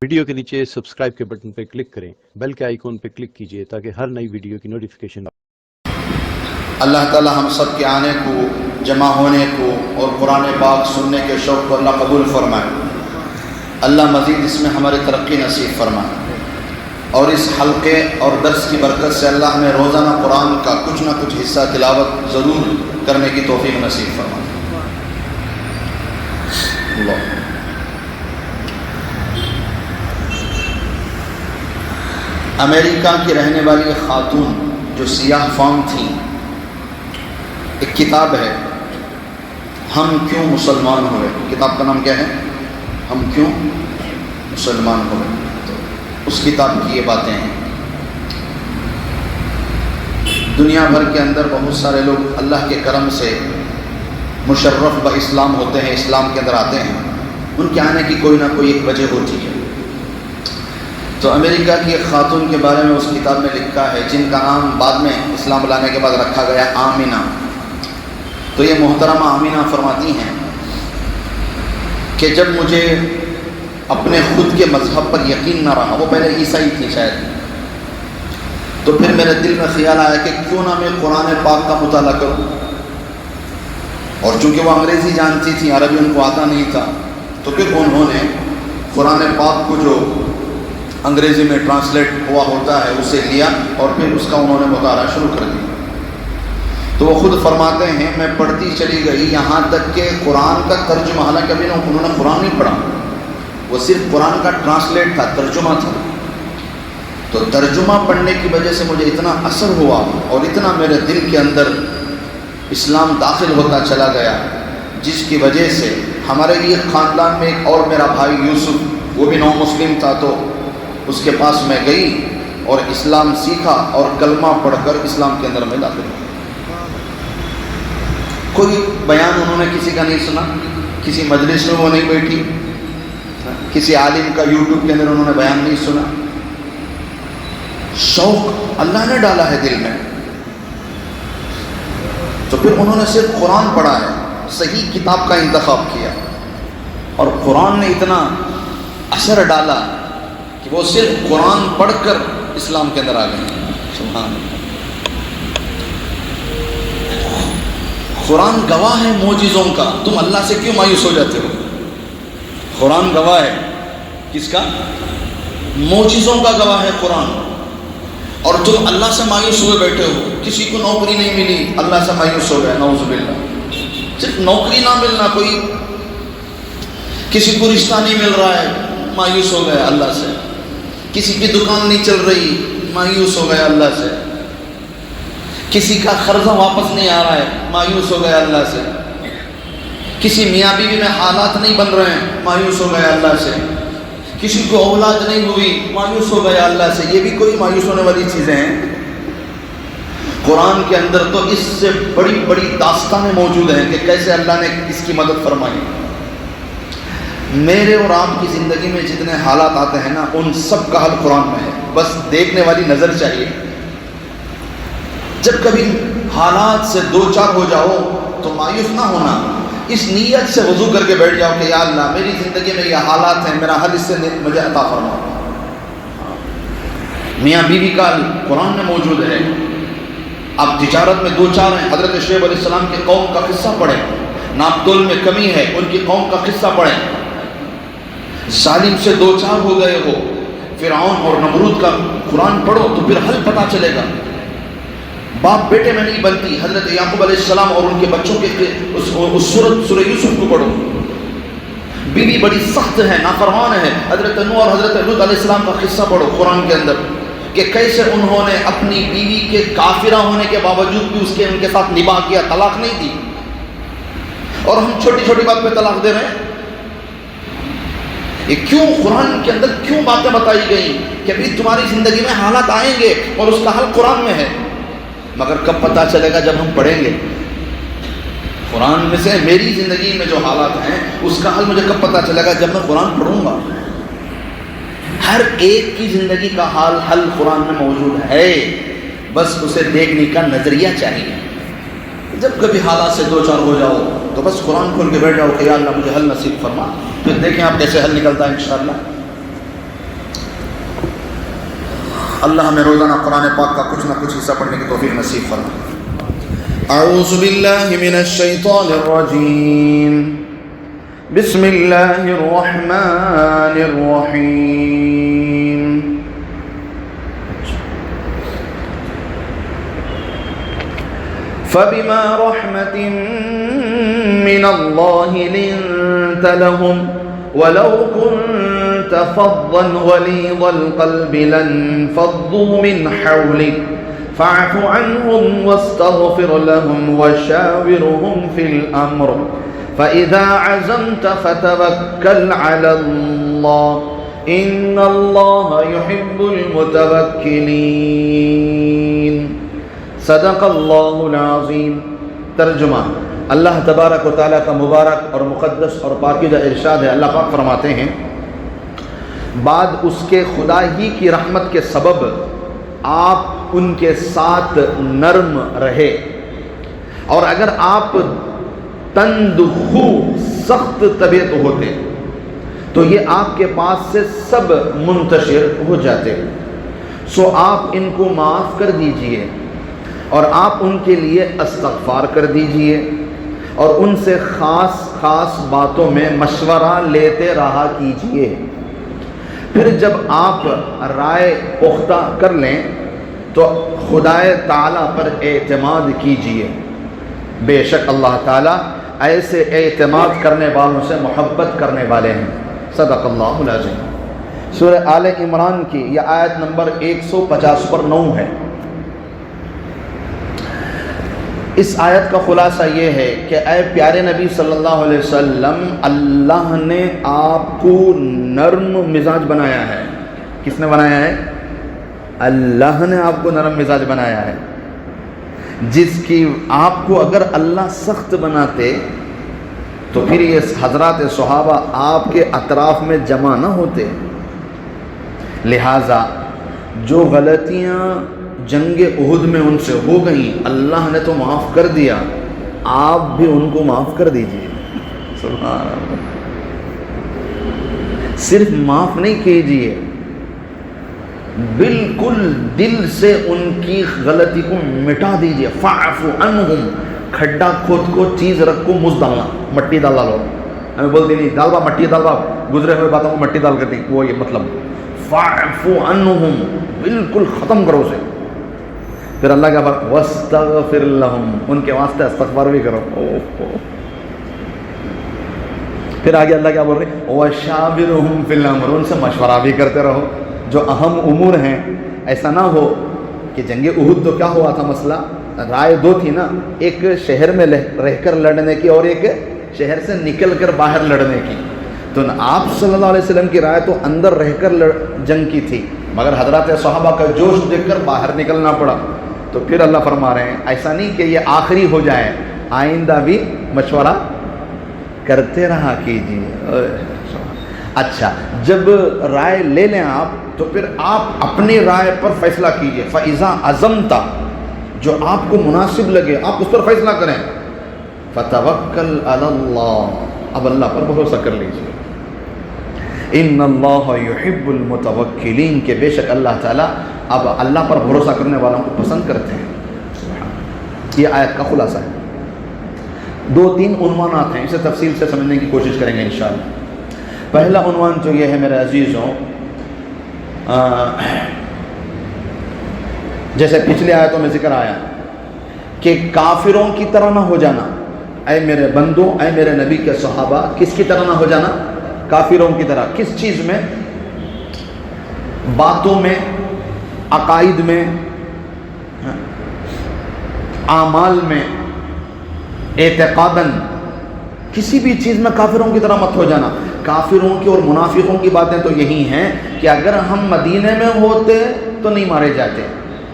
Video کے نیچے subscribe کے بٹن پہ کلک کریں، بیل کے آئیکن پہ کلک کیجئے تاکہ ہر نئی ویڈیو کی نوٹیفیکیشن اللہ تعالی ہم سب کے آنے کو، جمع ہونے کو اور قرآن پاک سننے کے شوق کو اللہ قبول فرمائے۔ اللہ مزید اس میں ہماری ترقی نصیب فرمائے، اور اس حلقے اور درس کی برکت سے اللہ ہمیں روزانہ قرآن کا کچھ نہ کچھ حصہ تلاوت ضرور کرنے کی توفیق نصیب فرمائے۔ اللہ امریکہ کی رہنے والی ایک خاتون جو سیاہ فام تھیں، ایک کتاب ہے ہم کیوں مسلمان ہوئے۔ کتاب کا نام کیا ہے؟ ہم کیوں مسلمان ہوئے۔ تو اس کتاب کی یہ باتیں ہیں۔ دنیا بھر کے اندر بہت سارے لوگ اللہ کے کرم سے مشرف با اسلام ہوتے ہیں، اسلام کے اندر آتے ہیں۔ ان کے آنے کی کوئی نہ کوئی ایک وجہ ہوتی ہے۔ تو امریکہ کی ایک خاتون کے بارے میں اس کتاب میں لکھا ہے، جن کا نام بعد میں اسلام لانے کے بعد رکھا گیا آمینہ۔ تو یہ محترمہ آمینہ فرماتی ہیں کہ جب مجھے اپنے خود کے مذہب پر یقین نہ رہا، وہ پہلے عیسائی تھی شاید، تو پھر میرے دل میں خیال آیا کہ کیوں نہ میں قرآن پاک کا مطالعہ کروں۔ اور چونکہ وہ انگریزی جانتی تھی، عربی ان کو آتا نہیں تھا، تو پھر انہوں نے قرآن پاک کو جو انگریزی میں ٹرانسلیٹ ہوا ہوتا ہے اسے لیا اور پھر اس کا انہوں نے مطالعہ شروع کر دیا۔ تو وہ خود فرماتے ہیں میں پڑھتی چلی گئی یہاں تک کہ قرآن کا ترجمہ، حالانکہ ابھی انہوں نے قرآن نہیں پڑھا، وہ صرف قرآن کا ٹرانسلیٹ تھا، ترجمہ تھا۔ تو ترجمہ پڑھنے کی وجہ سے مجھے اتنا اثر ہوا اور اتنا میرے دل کے اندر اسلام داخل ہوتا چلا گیا، جس کی وجہ سے ہمارے لیے خاندان میں ایک اور میرا بھائی یوسف، وہ بھی نو مسلم تھا، تو اس کے پاس میں گئی اور اسلام سیکھا اور کلمہ پڑھ کر اسلام کے اندر میں داخل ہوا۔ کوئی بیان انہوں نے کسی کا نہیں سنا، کسی مجلس میں وہ نہیں بیٹھی، کسی عالم کا یوٹیوب کے اندر انہوں نے بیان نہیں سنا۔ شوق اللہ نے ڈالا ہے دل میں، تو پھر انہوں نے صرف قرآن پڑھا ہے، صحیح کتاب کا انتخاب کیا، اور قرآن نے اتنا اثر ڈالا کہ وہ صرف قرآن پڑھ کر اسلام کے اندر آ گئے۔ سبحان اللہ۔ قرآن گواہ ہے معجزوں کا، تم اللہ سے کیوں مایوس ہو جاتے ہو؟ قرآن گواہ ہے کس کا؟ معجزوں کا گواہ ہے قرآن۔ اور تم اللہ سے مایوس ہوئے بیٹھے ہو، کسی کو نوکری نہیں ملی اللہ سے مایوس ہو گئے، نعوذ باللہ۔ صرف نوکری نہ ملنا، کوئی کسی کو رشتہ نہیں مل رہا ہے، مایوس ہو گئے اللہ سے۔ کسی کی دکان نہیں چل رہی، مایوس ہو گئے اللہ سے۔ کسی کا قرضہ واپس نہیں آ رہا ہے، مایوس ہو گئے اللہ سے۔ کسی میاں بیوی میں حالات نہیں بن رہے ہیں، مایوس ہو گئے اللہ سے۔ کسی کو اولاد نہیں ہوئی، مایوس ہو گئے اللہ سے۔ یہ بھی کوئی مایوس ہونے والی چیزیں ہیں؟ قرآن کے اندر تو اس سے بڑی بڑی داستانیں موجود ہیں کہ کیسے اللہ نے اس کی مدد فرمائی۔ میرے اور آپ کی زندگی میں جتنے حالات آتے ہیں نا، ان سب کا حل قرآن میں ہے، بس دیکھنے والی نظر چاہیے۔ جب کبھی حالات سے دو چار ہو جاؤ تو مایوس نہ ہونا، اس نیت سے وضو کر کے بیٹھ جاؤ کہ یا اللہ میری زندگی میں یہ حالات ہیں، میرا حل اس سے مجھے عطا فرما۔ میاں بیوی کا حل قرآن میں موجود ہے۔ اب تجارت میں دو چار ہیں، حضرت شعیب علیہ السلام کی قوم کا قصہ پڑھیں، ناپ تول میں کمی ہے، ان کی قوم کا قصہ پڑھیں۔ ظالم سے دو چار ہو گئے ہو، فرعون اور نمرود کا قرآن پڑھو تو پھر حل پتہ چلے گا۔ باپ بیٹے میں نہیں بنتی، حضرت یعقوب علیہ السلام اور ان کے بچوں کے اس سورہ یوسف کو پڑھو۔ بیوی بڑی سخت ہے، نافرمان ہے، حضرت نوح اور حضرت لوط علیہ السلام کا قصہ پڑھو قرآن کے اندر، کہ کیسے انہوں نے اپنی بیوی کے کافرہ ہونے کے باوجود بھی ان کے ساتھ نباہ کیا، طلاق نہیں دی۔ اور ہم چھوٹی چھوٹی بات پہ طلاق دے رہے ہیں۔ یہ کیوں قرآن کے اندر کیوں باتیں بتائی گئی کہ ابھی تمہاری زندگی میں حالات آئیں گے اور اس کا حل قرآن میں ہے، مگر کب پتہ چلے گا؟ جب ہم پڑھیں گے قرآن میں سے۔ میری زندگی میں جو حالات ہیں اس کا حل مجھے کب پتہ چلے گا؟ جب میں قرآن پڑھوں گا۔ ہر ایک کی زندگی کا حل قرآن میں موجود ہے، بس اسے دیکھنے کا نظریہ چاہیے۔ جب کبھی حالات سے دو چار ہو جاؤ تو بس قرآن کھول کے بیٹھ جاؤ کہ یا اللہ مجھے حل نصیب فرما، پھر دیکھیں آپ کیسے حل نکلتا ہے انشاءاللہ۔ اللہ ہمیں روزانہ قرآن پاک کا کچھ نہ کچھ حصہ پڑھنے کی توفیق نصیب فرمائے۔ اعوذ باللہ من الشیطان الرجیم، بسم اللہ الرحمن الرحیم۔ فبما رحمة من الله لنت لهم ولو كنت فظا غليظ القلب لانفضوا من حولك فاعف عنهم واستغفر لهم وشاورهم في الأمر فإذا عزمت فتوكل على الله إن الله يحب المتوكلين۔ صدق اللہ العظیم۔ ترجمہ، اللہ تبارک و تعالیٰ کا مبارک اور مقدس اور پاکیزہ ارشاد ہے، اللہ پاک فرماتے ہیں بعد اس کے خدا ہی کی رحمت کے سبب آپ ان کے ساتھ نرم رہے، اور اگر آپ تند خو سخت طبیعت ہوتے تو یہ آپ کے پاس سے سب منتشر ہو جاتے، سو آپ ان کو معاف کر دیجئے اور آپ ان کے لیے استغفار کر دیجئے اور ان سے خاص خاص باتوں میں مشورہ لیتے رہا کیجئے۔ پھر جب آپ رائے پختہ کر لیں تو خدائے تعالیٰ پر اعتماد کیجئے، بے شک اللہ تعالیٰ ایسے اعتماد کرنے والوں سے محبت کرنے والے ہیں۔ صدق اللہ العظیم۔ سورہ آل عمران کی یہ آیت نمبر 150 پر 9 ہے۔ اس آیت کا خلاصہ یہ ہے کہ اے پیارے نبی صلی اللہ علیہ وسلم، اللہ نے آپ کو نرم مزاج بنایا ہے۔ کس نے بنایا ہے؟ اللہ نے آپ کو نرم مزاج بنایا ہے، جس کی آپ کو اگر اللہ سخت بناتے تو پھر یہ حضرات صحابہ آپ کے اطراف میں جمع نہ ہوتے۔ لہٰذا جو غلطیاں جنگ احد میں ان سے ہو گئیں اللہ نے تو معاف کر دیا، آپ بھی ان کو معاف کر دیجئے۔ سبحان اللہ۔ صرف معاف نہیں کیجئے، بالکل دل سے ان کی غلطی کو مٹا دیجئے۔ فاعف عنہم، کھڈا کھود کو چیز رکھو، مجھ ڈالنا، مٹی ڈالا لو، ہمیں بولتی نہیں ڈالوا مٹی ڈالوا، گزرے ہوئے باتوں کو مٹی ڈال کر دی، وہ یہ مطلب فاعف عنہم، بالکل ختم کرو اسے۔ پھر اللہ کا بات واستغفر لہم، ان کے واسطے استغفار بھی کرو۔ پھر آگے اللہ کیا بول رہے ہیں؟ وشاورہم فی الامر، ان سے مشورہ بھی کرتے رہو جو اہم امور ہیں۔ ایسا نہ ہو کہ جنگ احد تو کیا ہوا تھا مسئلہ، رائے دو تھی نا، ایک شہر میں رہ کر لڑنے کی اور ایک شہر سے نکل کر باہر لڑنے کی۔ تو آپ صلی اللہ علیہ وسلم کی رائے تو اندر رہ کر جنگ کی تھی، مگر حضرات صحابہ کا جوش دیکھ کر باہر نکلنا پڑا۔ تو پھر اللہ فرما رہے ہیں ایسا نہیں کہ یہ آخری ہو جائے، آئندہ بھی مشورہ کرتے رہا کیجیے۔ اچھا، جب رائے لے لیں آپ تو پھر آپ اپنی رائے پر فیصلہ کیجیے۔ فَإِذَا عَزَمْتَ، جو آپ کو مناسب لگے آپ اس پر فیصلہ کریں۔ فَتَوَكَّلْ عَلَى اللَّهِ، اب اللہ پر بھروسہ کر لیجیے۔ ان اللہ یحب المتوکلین، کہ بے شک اللہ تعالیٰ اب اللہ پر بھروسہ کرنے والوں کو پسند کرتے ہیں۔ یہ آیت کا خلاصہ ہے۔ 2-3 عنوانات ہیں، اسے تفصیل سے سمجھنے کی کوشش کریں گے انشاءاللہ۔ پہلا عنوان تو یہ ہے میرے عزیزوں، جیسے پچھلی آیتوں میں ذکر آیا کہ کافروں کی طرح نہ ہو جانا۔ اے میرے بندوں، اے میرے نبی کے صحابہ، کس کی طرح نہ ہو جانا؟ کافروں کی طرح۔ کس چیز میں؟ باتوں میں، عقائد میں، اعمال میں، اعتقاداً، کسی بھی چیز میں کافروں کی طرح مت ہو جانا۔ کافروں کی اور منافقوں کی باتیں تو یہی ہیں کہ اگر ہم مدینے میں ہوتے تو نہیں مارے جاتے،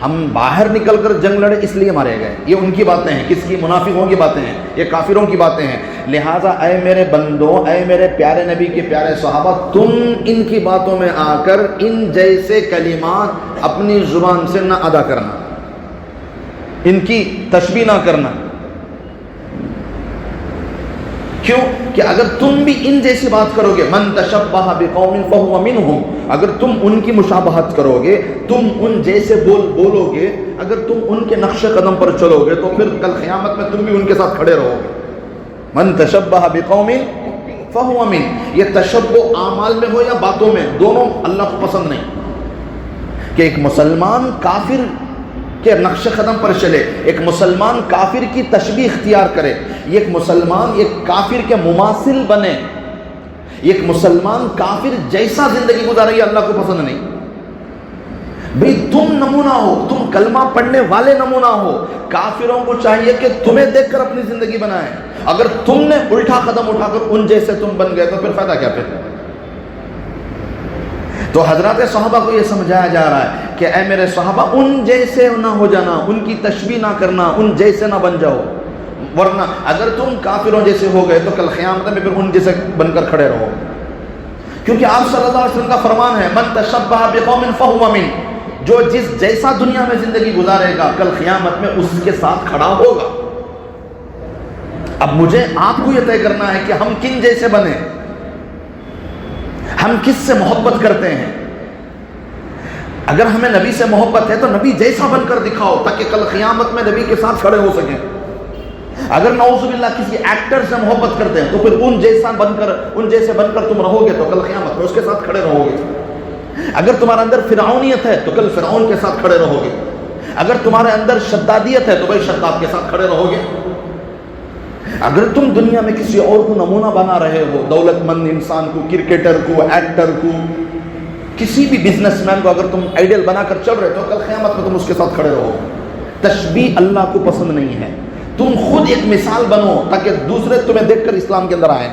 ہم باہر نکل کر جنگ لڑے اس لیے مارے گئے۔ یہ ان کی باتیں ہیں، کس کی؟ منافقوں کی باتیں ہیں، یہ کافروں کی باتیں ہیں۔ لہٰذا اے میرے بندوں، اے میرے پیارے نبی کے پیارے صحابہ، تم ان کی باتوں میں آ کر ان جیسے کلمات اپنی زبان سے نہ ادا کرنا، ان کی تشبیہ نہ کرنا، کیوں کہ اگر تم بھی ان جیسی بات کرو گے، من تشبہ بقوم فہو منہم، اگر تم ان کی مشابہت کرو گے، تم ان جیسے بولو گے، اگر تم ان کے نقش قدم پر چلو گے تو پھر کل قیامت میں تم بھی ان کے ساتھ کھڑے رہو گے۔ من تشبہ بقوم فہو من، یہ تشبہ اعمال میں ہو یا باتوں میں، دونوں اللہ کو پسند نہیں کہ ایک مسلمان کافر کہ نقش قدم پر چلے، ایک مسلمان کافر کی تشبیہ اختیار کرے، ایک مسلمان ایک کافر کے مماثل بنے، ایک مسلمان کافر جیسا زندگی گزارے، یہ اللہ کو پسند نہیں۔ بھئی تم نمونہ ہو، تم کلمہ پڑھنے والے نمونہ ہو، کافروں کو چاہیے کہ تمہیں دیکھ کر اپنی زندگی بنائیں۔ اگر تم نے الٹا قدم اٹھا کر ان جیسے تم بن گئے تو پھر فائدہ کیا؟ پھر تو حضرات صحابہ کو یہ سمجھایا جا رہا ہے کہ اے میرے صحابہ، ان جیسے نہ ہو جانا، ان کی تشبیہ نہ کرنا، ان جیسے نہ بن جاؤ، ورنہ اگر تم کافروں جیسے ہو گئے تو کل قیامت میں پھر ان جیسے بن کر کھڑے رہو، کیونکہ آپ صلی اللہ علیہ وسلم کا فرمان ہے من تشبہ بقوم فہو من، جو جس جیسا دنیا میں زندگی گزارے گا کل قیامت میں اس کے ساتھ کھڑا ہوگا۔ اب مجھے آپ کو یہ طے کرنا ہے کہ ہم کن جیسے بنیں، ہم کس سے محبت کرتے ہیں۔ اگر ہمیں نبی سے محبت ہے تو نبی جیسا بن کر دکھاؤ تاکہ کل قیامت میں نبی کے ساتھ کھڑے ہو سکیں۔ اگر نعوذ باللہ کسی ایکٹر سے محبت کرتے ہیں تو پھر ان جیسے بن کر تم رہو گے تو کل قیامت میں اس کے ساتھ کھڑے رہو گے۔ اگر تمہارے اندر فرعونیت ہے تو کل فرعون کے ساتھ کھڑے رہو گے۔ اگر تمہارے اندر شدادیت ہے تو بھائی شداد کے ساتھ کھڑے رہو گے۔ اگر تم دنیا میں کسی اور کو نمونہ بنا رہے ہو، دولت مند انسان کو، کرکٹر کو، ایکٹر کو، کسی بھی بزنس مین کو اگر تم آئیڈیل بنا کر چل رہے تو کل قیامت میں تم اس کے ساتھ کھڑے رہو۔ تشبیہ اللہ کو پسند نہیں ہے، تم خود ایک مثال بنو تاکہ دوسرے تمہیں دیکھ کر اسلام کے اندر آئیں۔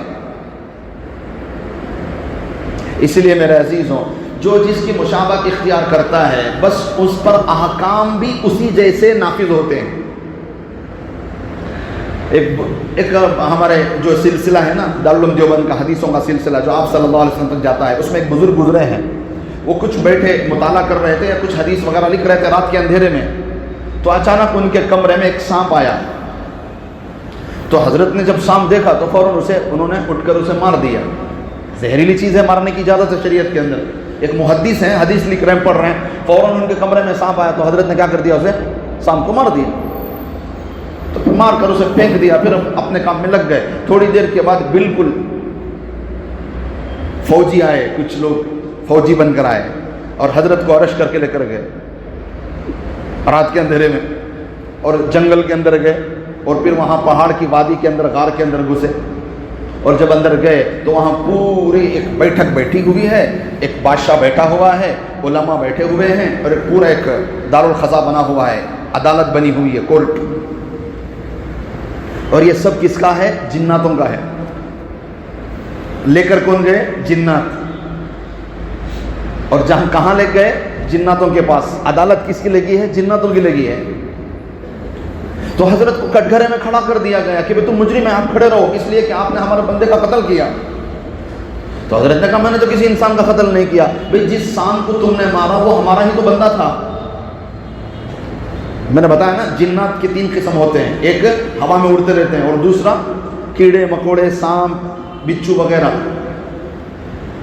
اس لیے میرے عزیزوں، جو جس کی مشابہت اختیار کرتا ہے بس اس پر احکام بھی اسی جیسے نافذ ہوتے ہیں۔ ایک ہمارے جو سلسلہ ہے نا دارالعلوم دیوبند کا حدیثوں کا سلسلہ جو آپ صلی اللہ علیہ وسلم تک جاتا ہے، اس میں ایک بزرگ گزرے ہیں، وہ کچھ بیٹھے مطالعہ کر رہے تھے یا کچھ حدیث وغیرہ لکھ رہے تھے رات کے اندھیرے میں، تو اچانک ان کے کمرے میں ایک سانپ آیا۔ تو حضرت نے جب سانپ دیکھا تو فوراً انہوں نے اٹھ کر اسے مار دیا۔ زہریلی چیز ہے، مارنے کی اجازت ہے شریعت کے اندر۔ ایک محدث ہیں، حدیث لکھ رہے ہیں، پڑھ رہے ہیں، فوراً ان کے کمرے میں سانپ آیا تو حضرت نے کیا کر دیا؟ اسے سانپ کو مار دیا، تو مار کر اسے پھینک دیا، پھر اپنے کام میں لگ گئے۔ تھوڑی دیر کے بعد بالکل فوجی آئے، کچھ لوگ فوجی بن کر آئے اور حضرت کو ارسٹ کر کے لے کر گئے رات کے اندھیرے میں، اور جنگل کے اندر گئے، اور پھر وہاں پہاڑ کی وادی کے اندر غار کے اندر گھسے، اور جب اندر گئے تو وہاں پوری ایک بیٹھک بیٹھی ہوئی ہے، ایک بادشاہ بیٹھا ہوا ہے، علماء بیٹھے ہوئے ہیں، اور پورا ایک دارالقضاء بنا ہوا ہے، عدالت بنی ہوئی ہے، کورٹ۔ اور یہ سب کس کا ہے؟ جناتوں کا ہے۔ لے کر کون گئے؟ جنات۔ اور جہاں کہاں لے گئے؟ جناتوں کے پاس۔ عدالت کس کی لگی ہے؟ جناتوں کی لگی ہے۔ تو حضرت کو کٹگھرے میں کھڑا کر دیا گیا کہ تم مجرم ہیں، آپ کھڑے رہو، اس لیے کہ آپ نے ہمارے بندے کا قتل کیا۔ تو حضرت نے کہا میں نے تو کسی انسان کا قتل نہیں کیا۔ بھئی جس سانپ کو تم نے مارا وہ ہمارا ہی تو بندہ تھا۔ میں نے بتایا نا جنات کے 3 قسم ہوتے ہیں، ایک ہوا میں اڑتے رہتے ہیں، اور دوسرا کیڑے مکوڑے، سانپ، بچھو وغیرہ۔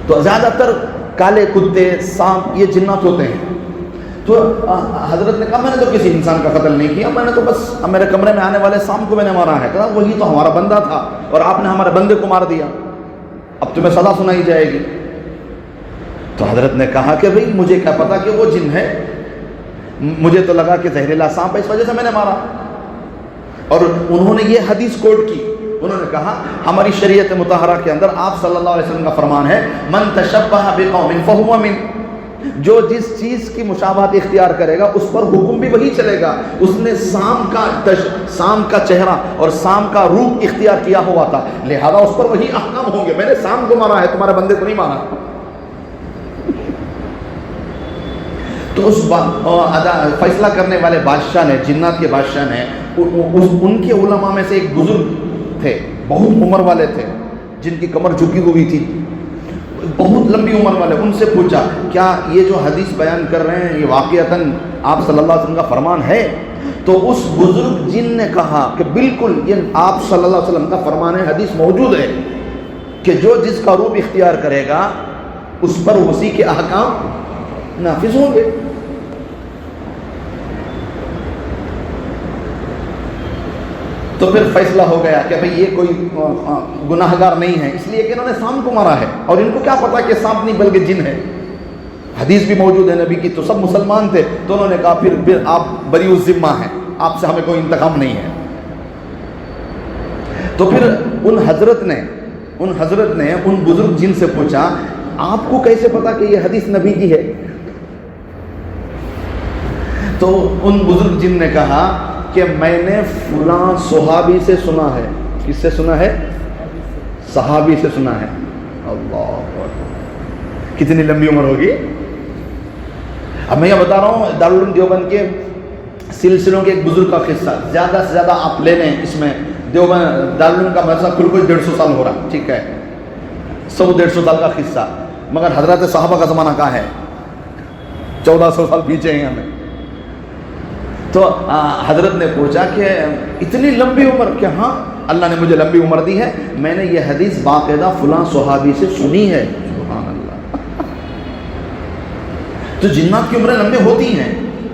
تو زیادہ تر کالے کتے، سانپ، یہ جنات ہوتے ہیں۔ تو حضرت نے کہا میں نے تو کسی انسان کا قتل نہیں کیا، میں نے تو بس میرے کمرے میں آنے والے سانپ کو میں نے مارا ہے۔ کہا وہی تو ہمارا بندہ تھا اور آپ نے ہمارے بندے کو مار دیا، اب تمہیں سزا سنائی جائے گی۔ تو حضرت نے کہا کہ بھئی مجھے کیا پتا کہ وہ جن ہے، مجھے تو لگا کہ زہریلا سانپ ہے، اس وجہ سے میں نے مارا۔ اور انہوں نے یہ حدیث کوٹ کی، انہوں نے کہا ہماری شریعت مطہرہ کے اندر آپ صلی اللہ علیہ وسلم کا فرمان ہے من تشبہ بقوم فہو من، جو جس چیز کی مشابہت اختیار کرے گا اس پر حکم بھی وہی چلے گا۔ اس نے سانپ کا چہرہ اور سانپ کا روپ اختیار کیا ہوا تھا، لہذا اس پر وہی احکام ہوں گے۔ میں نے سانپ کو مارا ہے، تمہارے بندے کو نہیں مارا۔ تو اس فیصلہ کرنے والے بادشاہ نے، جنات کے بادشاہ نے، ان کے علماء میں سے ایک بزرگ تھے، بہت عمر والے تھے، جن کی کمر جھکی ہوئی تھی، بہت لمبی عمر والے، ان سے پوچھا کیا یہ جو حدیث بیان کر رہے ہیں یہ واقعتاً آپ صلی اللہ علیہ وسلم کا فرمان ہے؟ تو اس بزرگ جن نے کہا کہ بالکل یہ آپ صلی اللہ علیہ وسلم کا فرمان حدیث موجود ہے کہ جو جس کا روپ اختیار کرے گا اس پر اسی کے احکام نافذ ہوں گے. تو پھر فیصلہ ہو گیا کہ بھئی یہ کوئی گناہ گار نہیں ہے، اس لیے کہ انہوں نے سانپ کو مارا ہے، اور ان کو کیا پتا کہ سانپ نہیں بلکہ جن ہے. حدیث بھی موجود ہے نبی کی، تو سب مسلمان تھے، تو انہوں نے کہا پھر آپ بری الذمہ ہیں، آپ سے ہمیں کوئی انتقام نہیں ہے. تو پھر ان حضرت نے ان بزرگ جن سے پوچھا آپ کو کیسے پتا کہ یہ حدیث نبی کی ہے؟ تو ان بزرگ جن نے کہا کہ میں نے فلاں صحابی سے سنا ہے. کس سے سنا ہے؟ صحابی سے سنا ہے. اللہ اکبر، کتنی لمبی عمر ہوگی. اب میں یہ بتا رہا ہوں دارالعلوم دیوبند کے سلسلوں کے ایک بزرگ کا قصہ، زیادہ سے زیادہ آپ لے لیں، اس میں دیوبند دارالعلوم کا مدرسہ کل کوئی 150 سال ہو رہا، ٹھیک ہے، سب 150 سال کا قصہ، مگر حضرت صحابہ کا زمانہ کہاں ہے؟ 1400 سال پیچھے ہیں ہمیں. تو حضرت نے پوچھا کہ اتنی لمبی عمر؟ کہ ہاں اللہ نے مجھے لمبی عمر دی ہے، میں نے یہ حدیث باقاعدہ فلاں صحابی سے سنی ہے. سبحان اللہ. تو جنات کی عمریں لمبی ہوتی ہیں.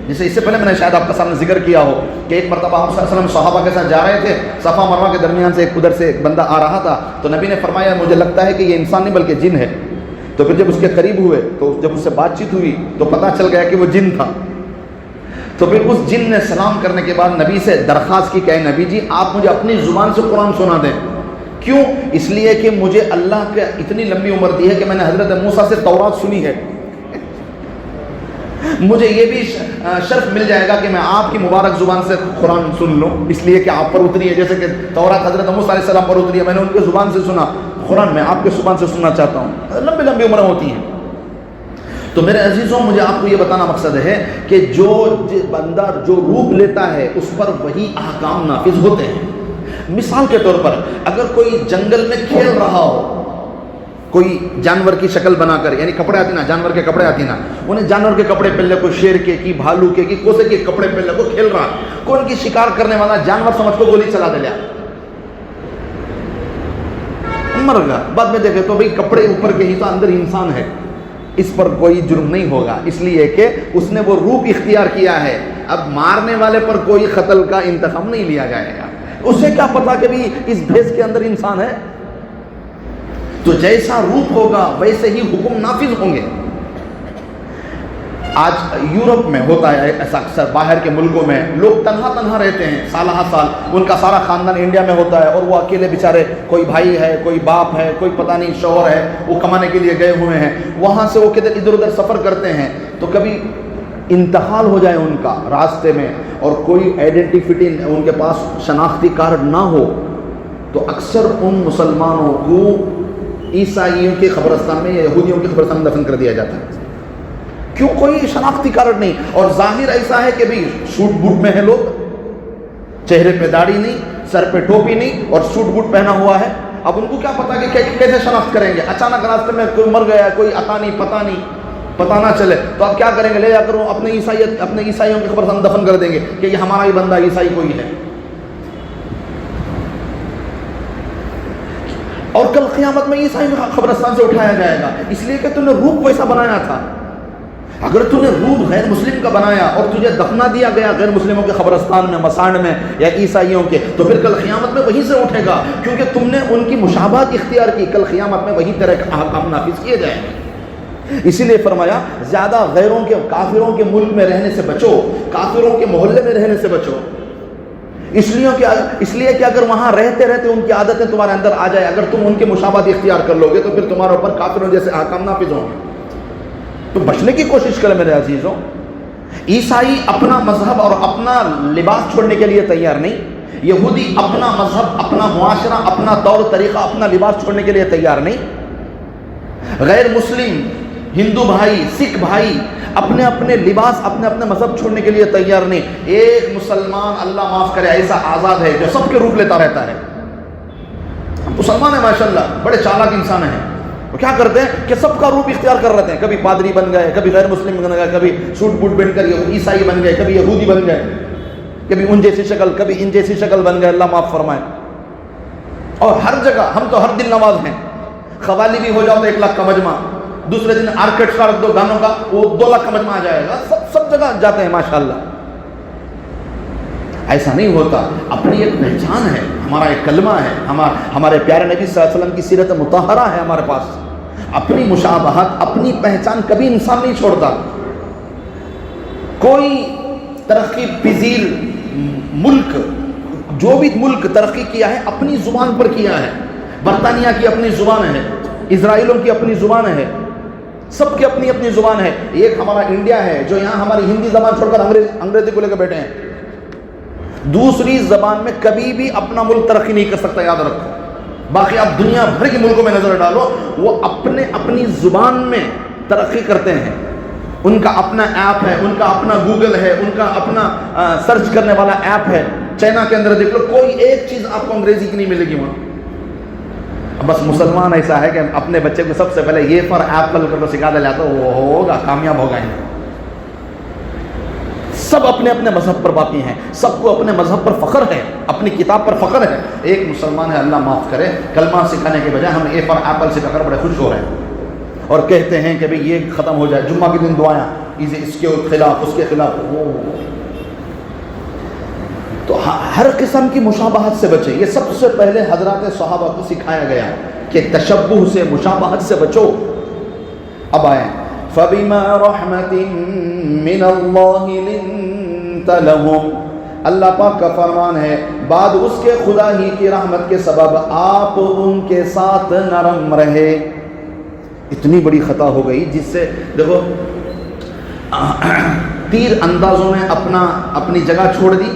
جیسے اس سے پہلے میں نے شاید آپ کا سامنے ذکر کیا ہو کہ ایک مرتبہ آپ صلی اللہ علیہ وسلم صحابہ کے ساتھ جا رہے تھے، صفا مروہ کے درمیان سے ادھر سے ایک بندہ آ رہا تھا، تو نبی نے فرمایا مجھے لگتا ہے کہ یہ انسان نہیں بلکہ جن ہے. تو پھر جب اس کے قریب ہوئے تو جب اس سے بات چیت ہوئی تو پتہ چل گیا کہ وہ جن تھا. تو پھر اس جن نے سلام کرنے کے بعد نبی سے درخواست کی کہ اے نبی جی آپ مجھے اپنی زبان سے قرآن سنا دیں. کیوں؟ اس لیے کہ مجھے اللہ کے اتنی لمبی عمر دی ہے کہ میں نے حضرت موسیٰ سے تورات سنی ہے، مجھے یہ بھی شرف مل جائے گا کہ میں آپ کی مبارک زبان سے قرآن سن لوں، اس لیے کہ آپ پر اتری ہے. جیسے کہ تورات حضرت موسیٰ علیہ السلام پر اتری ہے، میں نے ان کی زبان سے سنا، قرآن میں آپ کی زبان سے سننا چاہتا ہوں. لمبی لمبی عمریں ہوتی ہیں. تو میرے عزیزوں مجھے آپ کو یہ بتانا مقصد ہے کہ جو بندہ جو روپ لیتا ہے اس پر وہی احکام نافذ ہوتے ہیں. مثال کے طور پر اگر کوئی جنگل میں کھیل رہا ہو، کوئی جانور کی شکل بنا کر، یعنی کپڑے آتی نا، جانور کے کپڑے آتی نا، انہیں جانور کے کپڑے پہلے کوئی شیر کے کی بھالو کے کی کوسے کے کپڑے پہلے کو کھیل رہا، کون کی شکار کرنے والا جانور سمجھ کو گولی چلا دے لیا، مر گیا. بعد میں دیکھے تو بھئی کپڑے اوپر کے ہی تو اندر انسان ہے، اس پر کوئی جرم نہیں ہوگا، اس لیے کہ اس نے وہ روپ اختیار کیا ہے. اب مارنے والے پر کوئی قتل کا انتقام نہیں لیا جائے گا. اسے کیا پتا کہ بھی اس بھیس کے اندر انسان ہے. تو جیسا روپ ہوگا ویسے ہی حکم نافذ ہوں گے. آج یورپ میں ہوتا ہے ایسا، اکثر باہر کے ملکوں میں لوگ تنہا رہتے ہیں سالہ سال، ان کا سارا خاندان انڈیا میں ہوتا ہے اور وہ اکیلے بیچارے، کوئی بھائی ہے، کوئی باپ ہے، کوئی پتہ نہیں شوہر ہے، وہ کمانے کے لیے گئے ہوئے ہیں، وہاں سے وہ کدھر ادھر ادھر سفر کرتے ہیں. تو کبھی انتقال ہو جائے ان کا راستے میں اور کوئی آئیڈینٹیفٹی ان کے پاس شناختی کارڈ نہ ہو، تو اکثر ان مسلمانوں کو عیسائیوں کے قبرستان میں یا یہودیوں کے قبرستان میں دفن کر دیا جاتا ہے. کیوں؟ کوئی شناختی کارڈ نہیں. اور ظاہر ایسا ہے کہ بھی سوٹ بوٹ میں ہے لوگ، چہرے پہ داڑھی نہیں، سر پہ ٹوپی نہیں اور سوٹ بوٹ پہنا ہوا ہے. اب ان کو کیا پتا کہ کیسے شناخت کریں گے؟ اچانک راستے میں کوئی مر گیا، کوئی عطا نہیں، پتہ نہ چلے تو اب کیا کریں گے؟ لے جا کر اپنے عیسائیوں کے قبرستان دفن کر دیں گے کہ یہ ہمارا ہی بندہ عیسائی کوئی ہے. اور کل قیامت میں عیسائی قبرستان سے اٹھایا جائے گا، اس لیے کہ تم نے روپ ویسا بنایا تھا. اگر تم نے روپ غیر مسلم کا بنایا اور تجھے دفنا دیا گیا غیر مسلموں کے قبرستان میں، مساڑ میں یا عیسائیوں کے، تو پھر کل قیامت میں وہیں سے اٹھے گا، کیونکہ تم نے ان کی مشابہت اختیار کی. کل قیامت میں وہی طرح کے احکام نافذ کیے جائیں گے. اسی لیے فرمایا زیادہ غیروں کے، کافروں کے ملک میں رہنے سے بچو، کافروں کے محلے میں رہنے سے بچو. اس لیے کہ اگر وہاں رہتے رہتے ان کی عادتیں تمہارے اندر آ جائے، اگر تم ان کے مشابہت اختیار کر لو گے تو پھر تمہارے اوپر کافروں جیسے احکام نافذ ہوں گے. تو بچنے کی کوشش کریں میرے عزیزوں. عیسائی اپنا مذہب اور اپنا لباس چھوڑنے کے لیے تیار نہیں، یہودی اپنا مذہب، اپنا معاشرہ، اپنا طور طریقہ، اپنا لباس چھوڑنے کے لیے تیار نہیں. غیر مسلم ہندو بھائی، سکھ بھائی اپنے اپنے لباس، اپنے اپنے مذہب چھوڑنے کے لیے تیار نہیں. ایک مسلمان اللہ معاف کرے ایسا آزاد ہے جو سب کے روپ لیتا رہتا ہے. مسلمان ہے ماشاءاللہ، بڑے چالاک انسان ہیں. وہ کیا کرتے ہیں کہ سب کا روپ اختیار کر رہتے ہیں، کبھی پادری بن گئے، کبھی غیر مسلم بن گئے، کبھی سوٹ بوٹ پہن کر عیسائی بن گئے، کبھی یہودی بن گئے. کبھی ان جیسی شکل کبھی ان جیسی شکل بن گئے، اللہ معاف فرمائے. اور ہر جگہ ہم تو ہر دن نواز ہیں. قوالی بھی ہو جاؤ تو 1 لاکھ کا مجمع، دوسرے دن آرکیسٹرا رکھ دو گانوں کا، وہ 2 لاکھ کا مجمع آ جائے گا. سب جگہ جاتے ہیں ماشاءاللہ. ایسا نہیں ہوتا. اپنی ایک پہچان ہے، ہمارا ایک کلمہ ہے، ہمارے پیارے نبی صلی اللہ علیہ وسلم کی سیرت مطہرہ ہے ہمارے پاس. اپنی مشابہت، اپنی پہچان کبھی انسان نہیں چھوڑتا. کوئی ترقی پذیر ملک، جو بھی ملک ترقی کیا ہے اپنی زبان پر کیا ہے. برطانیہ کی اپنی زبان ہے، اسرائیلوں کی اپنی زبان ہے، سب کی اپنی اپنی زبان ہے. ایک ہمارا انڈیا ہے جو یہاں ہماری ہندی زبان چھوڑ کر انگریزی کو لے کے بیٹھے ہیں. دوسری زبان میں کبھی بھی اپنا ملک ترقی نہیں کر سکتا، یاد رکھو. باقی آپ دنیا بھر کے ملکوں میں نظر ڈالو، وہ اپنی زبان میں ترقی کرتے ہیں. ان کا اپنا ایپ ہے، ان کا اپنا گوگل ہے، ان کا اپنا سرچ کرنے والا ایپ ہے. چائنا کے اندر دیکھ لو، کوئی ایک چیز آپ کو انگریزی کی نہیں ملے گی وہاں. بس مسلمان ایسا ہے کہ اپنے بچے کو سب سے پہلے یہ فار ایپل کر کے سکھا دیا تو وہ ہوگا، کامیاب ہوگا. سب اپنے اپنے مذہب پر باقی ہیں، سب کو اپنے مذہب پر فخر ہے، اپنی کتاب پر فخر ہے. ایک مسلمان ہے، اللہ معاف کرے، کلمہ سکھانے کے بجائے ہم اے فار ایپل سے کر بڑے خوش ہو رہے ہیں اور کہتے ہیں کہ بھئی یہ ختم ہو جائے. جمعہ کے دن دعائیں اس کے خلاف، اس کے خلاف. تو ہر قسم کی مشابہت سے بچے. یہ سب سے پہلے حضرات صحابہ کو سکھایا گیا کہ تشبہ سے، مشابہت سے بچو. اب آئیں فَبِمَا رَحْمَةٍ مِّنَ اللَّهِ لِنْتَ لَهُمْ. اللہ پاک کا فرمان ہے، بعد اس کے خدا ہی کی رحمت کے سبب آپ ان کے ساتھ نرم رہے. اتنی بڑی خطا ہو گئی جس سے دیکھو تیر اندازوں نے اپنی جگہ چھوڑ دی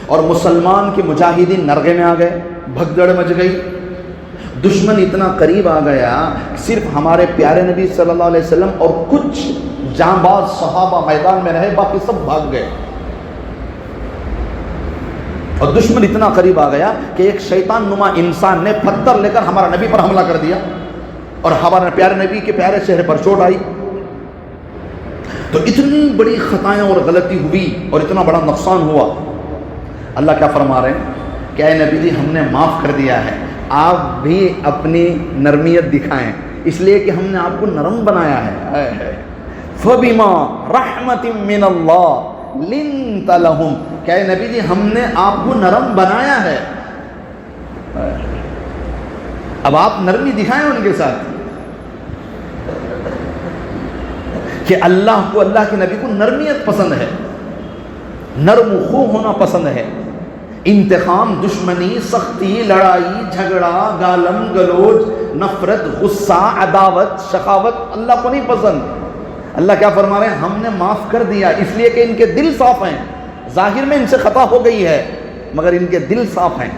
اور مسلمان کے مجاہدین نرغے میں آ گئے، بھگدڑ مچ گئی. دشمن اتنا قریب آ گیا، صرف ہمارے پیارے نبی صلی اللہ علیہ وسلم اور کچھ جانباز صحابہ میدان میں رہے، باقی سب بھاگ گئے. اور دشمن اتنا قریب آ گیا کہ ایک شیطان نما انسان نے پتھر لے کر ہمارا نبی پر حملہ کر دیا اور ہمارے پیارے نبی کے پیارے چہرے پر چوٹ آئی. تو اتنی بڑی خطائیں اور غلطی ہوئی اور اتنا بڑا نقصان ہوا. اللہ کیا فرما رہے ہیں کہ اے نبی جی ہم نے معاف کر دیا ہے، آپ بھی اپنی نرمیت دکھائیں، اس لیے کہ ہم نے آپ کو نرم بنایا ہے. فَبِمَا رَحْمَةٍ مِّنَ اللَّهِ لِنْتَ لَهُمْ. کہ اے نبی جی ہم نے آپ کو نرم بنایا ہے. اب آپ نرمی دکھائیں ان کے ساتھ کہ اللہ کو، اللہ کے نبی کو نرمیت پسند ہے، نرم خو ہونا پسند ہے. انتقام، دشمنی، سختی، لڑائی، جھگڑا، گالم گلوچ، نفرت، غصہ، عداوت، شقاوت اللہ کو نہیں پسند. اللہ کیا فرما رہے ہیں؟ ہم نے معاف کر دیا، اس لیے کہ ان کے دل صاف ہیں. ظاہر میں ان سے خطا ہو گئی ہے مگر ان کے دل صاف ہیں.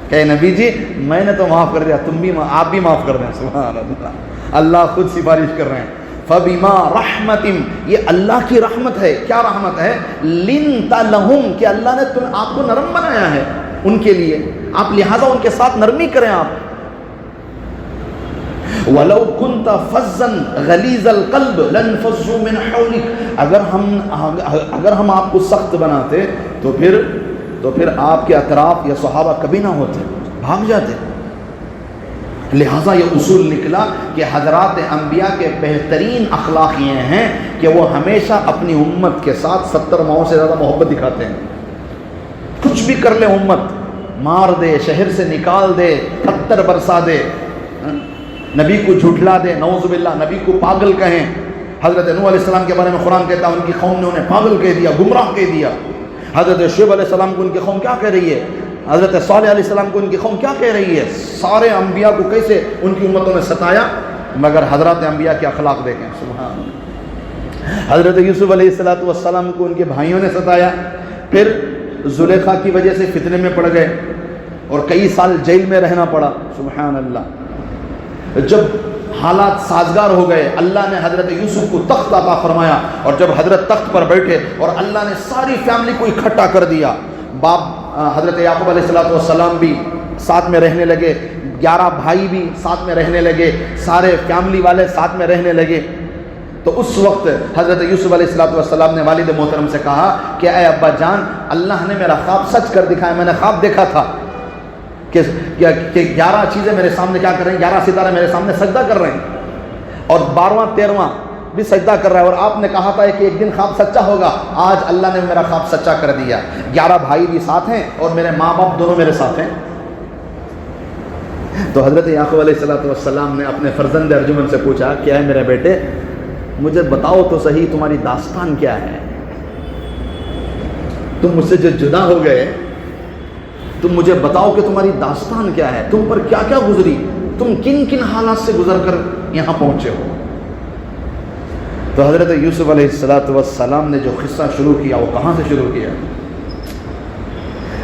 کہ نبی جی میں نے تو معاف کر دیا، تم بھی آپ بھی معاف کر دیں. سبحان اللہ، اللہ خود سفارش کر رہے ہیں. فَبِمَا رَحْمَةٍ، یہ اللہ کی رحمت ہے. کیا رحمت ہے؟ لِنْتَ لَهُمْ، کہ اللہ نے آپ کو نرم بنایا ہے ان کے لیے، آپ لہذا ان کے ساتھ نرمی کریں. آپ وَلَوْ كُنْتَ فَظًّا غَلِيظَ الْقَلْبِ لَانفَضُّوا مِنْ حَوْلِكَ. اگر ہم آپ کو سخت بناتے تو پھر آپ کے اطراف یا صحابہ کبھی نہ ہوتے، بھاگ جاتے. لہٰذا یہ اصول نکلا کہ حضرات انبیاء کے بہترین اخلاق یہ ہیں کہ وہ ہمیشہ اپنی امت کے ساتھ 70 ماؤں سے زیادہ محبت دکھاتے ہیں. کچھ بھی کر لے امت، مار دے، شہر سے نکال دے، پتھر برسا دے، نبی کو جھٹلا دے، نعوذ باللہ، نبی کو پاگل کہیں. حضرت نوح علیہ السلام کے بارے میں قرآن کہتا ہے ان کی قوم نے انہیں پاگل کہہ دیا، گمراہ کہہ دیا. حضرت شعیب علیہ السلام کو ان کی قوم کیا کہہ رہی ہے؟ حضرت صالح علیہ السلام کو ان کی قوم کیا کہہ رہی ہے؟ سارے انبیاء کو کیسے ان کی امتوں نے ستایا، مگر حضرات انبیاء کے اخلاق دیکھیں. سبحان اللہ. حضرت یوسف علیہ السلام کو ان کے بھائیوں نے ستایا، پھر زلیخا کی وجہ سے فتنے میں پڑ گئے اور کئی سال جیل میں رہنا پڑا. سبحان اللہ. جب حالات سازگار ہو گئے، اللہ نے حضرت یوسف کو تخت عطا فرمایا اور جب حضرت تخت پر بیٹھے اور اللہ نے ساری فیملی کو اکٹھا کر دیا. باپ حضرت یعقوب علیہ السلام بھی ساتھ میں رہنے لگے، 11 بھائی بھی ساتھ میں رہنے لگے، سارے فیملی والے ساتھ میں رہنے لگے. تو اس وقت حضرت یوسف علیہ السلام نے والد محترم سے کہا کہ اے ابا جان، اللہ نے میرا خواب سچ کر دکھایا. میں نے خواب دیکھا تھا کہ 11 چیزیں میرے سامنے کیا کر رہے ہیں، 11 ستارے میرے سامنے سجدہ کر رہے ہیں، اور 12واں 13واں بھی سجدہ کر رہا ہے. اور آپ نے کہا تھا کہ ایک دن خواب سچا ہوگا. آج اللہ نے میرا خواب سچا کر دیا. 11 بھائی بھی ساتھ ہیں اور میرے ماں باپ دونوں میرے ساتھ ہیں. تو حضرت یعقوب علیہ السلام نے اپنے فرزند ارجمن سے پوچھا کہ اے میرے بیٹے، مجھے بتاؤ تو صحیح تمہاری داستان کیا ہے. تم مجھ سے جو جدا ہو گئے، تم مجھے بتاؤ کہ تمہاری داستان کیا ہے، تم پر کیا کیا گزری، تم کن کن حالات سے گزر کر یہاں پہنچے ہو. تو حضرت یوسف علیہ السلام نے جو قصہ شروع کیا وہ کہاں سے شروع کیا؟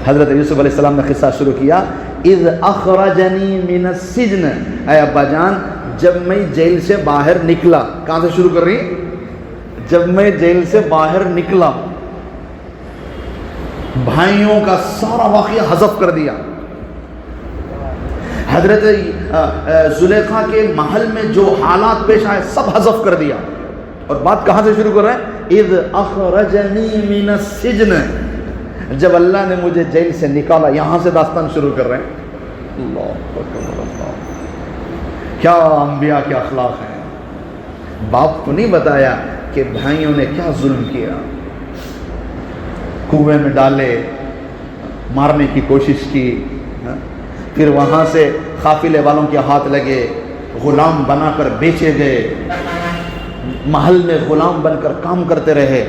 حضرت یوسف علیہ السلام نے قصہ شروع کیا اذ اخرجنی من السجن. اے ابا جان، جب میں جیل سے باہر نکلا. کہاں سے شروع کر رہی؟ جب میں جیل سے باہر نکلا. بھائیوں کا سارا واقعہ حذف کر دیا. حضرت زلیخا کے محل میں جو حالات پیش آئے سب حذف کر دیا. اور بات کہاں سے شروع کر رہے ہیں؟ اذ اخرجنی من السجن. جب اللہ نے مجھے جیل سے نکالا، یہاں سے داستان شروع کر رہے ہیں. اللہ اکبر اللہ. کیا انبیاء کے اخلاق ہیں. باپ کو نہیں بتایا کہ بھائیوں نے کیا ظلم کیا، کنویں میں ڈالے، مارنے کی کوشش کی، پھر وہاں سے قافلے والوں کے ہاتھ لگے، غلام بنا کر بیچے گئے، محل میں غلام بن کر کام کرتے رہے.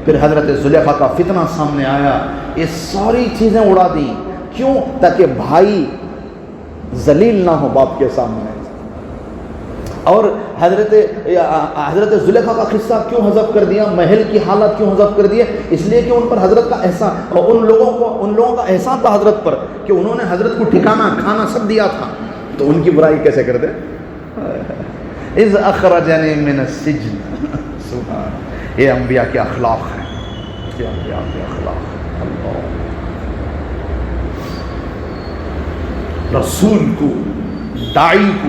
پھر حضرت زلیخا کا فتنہ سامنے آیا. یہ ساری چیزیں اڑا دی. کیوں؟ تاکہ بھائی ذلیل نہ ہو باپ کے سامنے. اور حضرت زلیخا کا قصہ کیوں حذف کر دیا، محل کی حالت کیوں حذف کر دیا؟ اس لیے کہ ان پر حضرت کا احسان، اور ان لوگوں کا احسان تھا حضرت پر کہ انہوں نے حضرت کو ٹھکانہ کھانا سب دیا تھا. تو ان کی برائی کیسے کر دے؟ اذ اخرجنی من السجن. سبحان. یہ انبیاء کے اخلاق ہیں. یہ انبیاء کے اخلاق ہیں. اللہ. رسول کو، داعی کو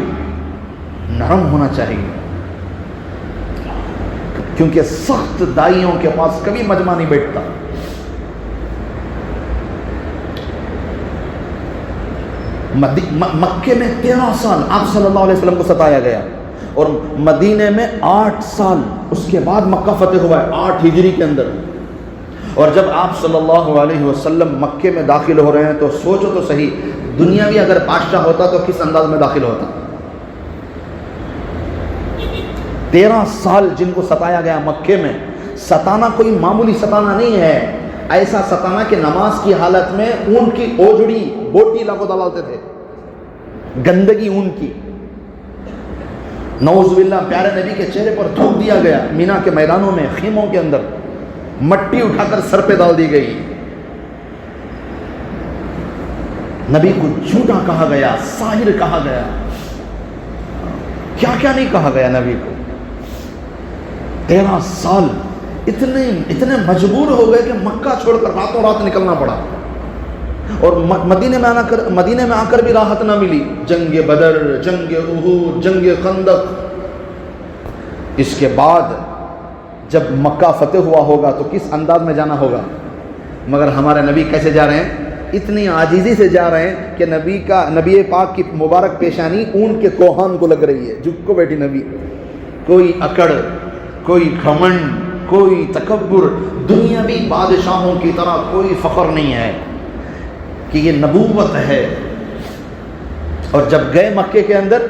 نرم ہونا چاہیے، کیونکہ سخت دائیوں کے پاس کبھی مجمع نہیں بیٹھتا. مکے میں 13 سال آپ صلی اللہ علیہ وسلم کو ستایا گیا، اور مدینے میں 8 سال. اس کے بعد مکہ فتح ہوا ہے 8 ہجری کے اندر. اور جب آپ صلی اللہ علیہ وسلم مکے میں داخل ہو رہے ہیں تو سوچو تو صحیح، دنیاوی اگر بادشاہ ہوتا تو کس انداز میں داخل ہوتا. 13 سال جن کو ستایا گیا مکے میں. ستانا کوئی معمولی ستانا نہیں ہے. ایسا ستانا کہ نماز کی حالت میں اون کی اوجڑی بوٹی لاکھوں ڈالتے تھے، گندگی اون کی. نعوذ باللہ پیارے نبی کے چہرے پر تھوک دیا گیا. مینا کے میدانوں میں، خیموں کے اندر مٹی اٹھا کر سر پہ ڈال دی گئی. نبی کو جھوٹا کہا گیا، ساحر کہا گیا، کیا کیا نہیں کہا گیا نبی کو. 13 سال اتنے مجبور ہو گئے کہ مکہ چھوڑ کر راتوں رات نکلنا پڑا. اور مدینے میں آ کر بھی راحت نہ ملی. جنگ بدر، جنگ احد، جنگ خندق. اس کے بعد جب مکہ فتح ہوا ہوگا تو کس انداز میں جانا ہوگا. مگر ہمارے نبی کیسے جا رہے ہیں؟ اتنی عاجزی سے جا رہے ہیں کہ نبی پاک کی مبارک پیشانی اونٹ کے کوہان کو لگ رہی ہے. جھک کو بیٹھی نبی. کوئی اکڑ، کوئی گھمنڈ، کوئی تکبر، دنیاوی بادشاہوں کی طرح کوئی فخر نہیں ہے کہ یہ نبوت ہے. اور جب گئے مکے کے اندر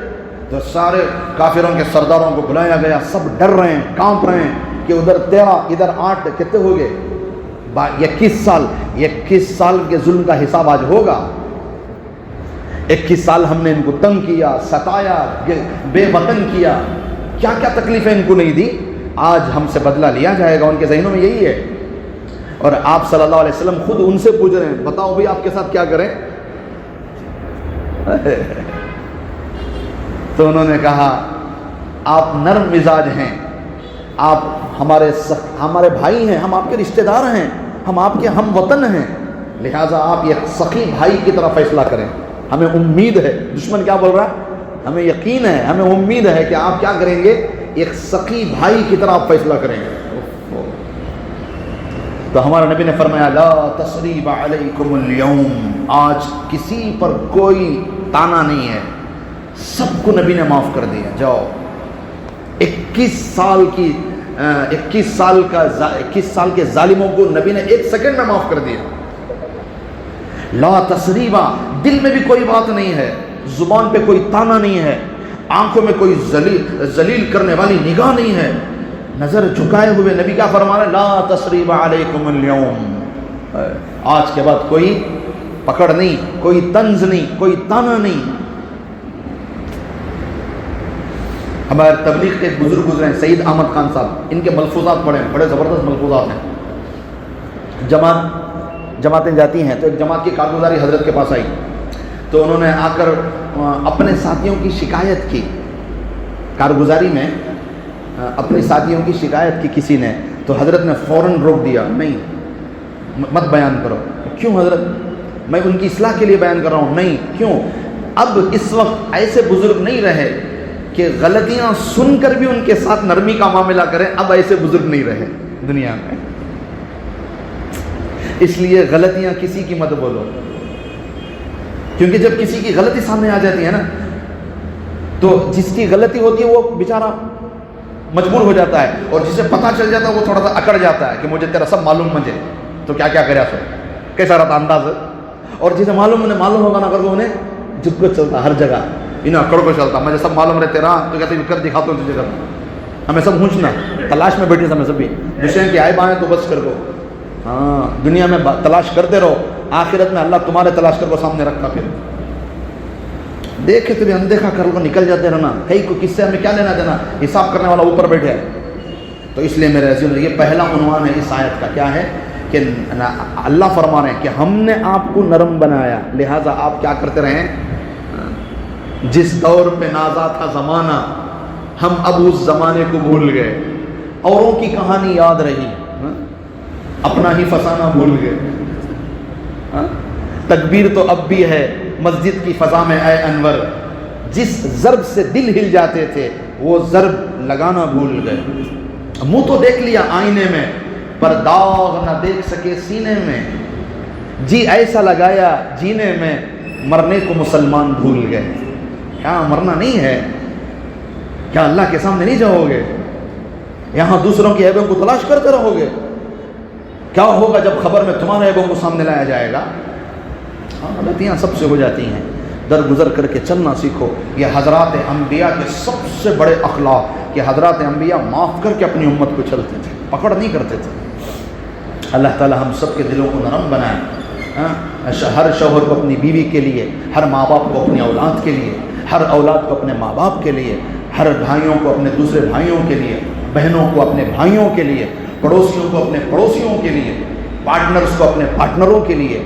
تو سارے کافروں کے سرداروں کو بلایا گیا. سب ڈر رہے ہیں، کانپ رہے ہیں کہ ادھر 13 ادھر 8 کتنے ہو گئے؟ 21 سال کے ظلم کا حساب آج ہوگا. 21 سال ہم نے ان کو تنگ کیا، ستایا، بے وطن کیا، کیا کیا تکلیفیں ان کو نہیں دی. آج ہم سے بدلہ لیا جائے گا. ان کے ذہنوں میں یہی ہے. اور آپ صلی اللہ علیہ وسلم خود ان سے پوچھ رہے ہیں، بتاؤ بھائی آپ کے ساتھ کیا کریں؟ تو انہوں نے کہا آپ نرم مزاج ہیں، آپ ہمارے بھائی ہیں، ہم آپ کے رشتہ دار ہیں، ہم آپ کے ہم وطن ہیں، لہٰذا آپ یہ سخی بھائی کی طرح فیصلہ کریں. ہمیں امید ہے. دشمن کیا بول رہا ہے؟ ہمیں یقین ہے، ہمیں امید ہے کہ آپ کیا کریں گے ایک سقی بھائی کی طرح آپ فیصلہ کریں گے. تو ہمارے نبی نے فرمایا لا تثریب علیکم اليوم، آج کسی پر کوئی تانا نہیں ہے، سب کو نبی نے معاف کر دیا. جاؤ 21 سال کے ظالموں کو نبی نے 1 سیکنڈ میں معاف کر دیا. لا تثریبا، دل میں بھی کوئی بات نہیں ہے، زبان پہ کوئی تانا نہیں ہے، آنکھوں میں کوئی ذلیل کرنے والی نگاہ نہیں ہے، نظر جھکائے ہوئے نبی کیا فرما رہے ہیں لا تثریب علیکم اليوم، آج کے بعد کوئی پکڑ نہیں، کوئی طنز نہیں، کوئی تانا نہیں. ہمارے تبلیغ کے ایک بزرگ گزرے ہیں سید احمد خان صاحب، ان کے ملفوظات پڑھے ہیں، بڑے زبردست ملفوظات ہیں. جماعتیں جاتی ہیں تو ایک جماعت کی کارگزاری حضرت کے پاس آئی، تو انہوں نے آ کر اپنے ساتھیوں کی شکایت کی، کارگزاری میں اپنے ساتھیوں کی شکایت کی کسی نے، تو حضرت نے فوراً روک دیا، نہیں مت بیان کرو. کیوں حضرت؟ میں ان کی اصلاح کے لیے بیان کر رہا ہوں. نہیں کیوں؟ اب اس وقت ایسے بزرگ نہیں رہے کہ غلطیاں سن کر بھی ان کے ساتھ نرمی کا معاملہ کریں، اب ایسے بزرگ نہیں رہے دنیا میں. اس لیے غلطیاں کسی کی مت بولو، کیونکہ جب کسی کی غلطی سامنے آ جاتی ہے نا، تو جس کی غلطی ہوتی ہے وہ بیچارہ مجبور ہو جاتا ہے، اور جسے پتہ چل جاتا ہے وہ تھوڑا سا اکڑ جاتا ہے کہ مجھے تیرا سب معلوم مجھے، تو کیا کرے سو کیسا رہتا انداز. اور جسے انہیں معلوم ہوگا نا، اگر وہ انہیں جھک کو چلتا ہر جگہ، انہیں اکڑ کو چلتا، مجھے سب معلوم رہتے رہا تو کہتے کر دکھاتا ہوں تجھے کرنا. ہمیں سب پوچھنا تلاش میں بیٹھے ہمیں سبھی دوسرے کی آئے بائیں تو بس کر دو. ہاں دنیا میں تلاش کرتے رہو، آخرت میں اللہ تمہارے تلاش کر کو سامنے رکھا، پھر دیکھے تو بھی اندیکھا کر کو نکل جاتے رہنا، کہیں کو کس سے ہمیں کیا لینا دینا، حساب کرنے والا اوپر بیٹھے ہے. تو اس لیے میرے عزیزو، یہ پہلا عنوان ہے اس آیت کا، کیا ہے کہ اللہ فرما رہے ہیں کہ ہم نے آپ کو نرم بنایا، لہٰذا آپ کیا کرتے رہیں. جس دور پہ نازا تھا زمانہ، ہم اب اس زمانے کو بھول گئے، اوروں کی کہانی یاد رہی، اپنا ہی فسانہ بھول گئے. تکبیر تو اب بھی ہے مسجد کی فضا میں اے انور، جس ضرب سے دل ہل جاتے تھے وہ ضرب لگانا بھول گئے. منہ تو دیکھ لیا آئینے میں، پر داغ نہ دیکھ سکے سینے میں، جی ایسا لگایا جینے میں، مرنے کو مسلمان بھول گئے. کیا مرنا نہیں ہے؟ کیا اللہ کے سامنے نہیں جاؤ گے؟ یہاں دوسروں کی عیبوں کو تلاش کرتے رہو گے؟ کیا ہوگا جب خبر میں تمہارے عیبوں کو سامنے لایا جائے گا؟ غلطیاں سب سے ہو جاتی ہیں، درگزر کر کے چلنا سیکھو. یہ حضرات انبیاء کے سب سے بڑے اخلاق کہ حضرات انبیاء معاف کر کے اپنی امت کو چلتے تھے، پکڑ نہیں کرتے تھے. اللہ تعالی ہم سب کے دلوں کو نرم بنائے. ہر شوہر کو اپنی بیوی کے لیے، ہر ماں باپ کو اپنی اولاد کے لیے، ہر اولاد کو اپنے ماں باپ کے لیے، ہر بھائیوں کو اپنے دوسرے بھائیوں کے لیے، بہنوں کو اپنے بھائیوں کے لیے، پڑوسیوں کو اپنے پڑوسیوں کے لیے، پارٹنرز کو اپنے پارٹنروں کے لیے،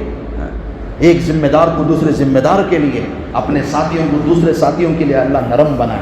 ایک ذمہ دار کو دوسرے ذمہ دار کے لیے، اپنے ساتھیوں کو دوسرے ساتھیوں کے لیے اللہ نرم بنائے.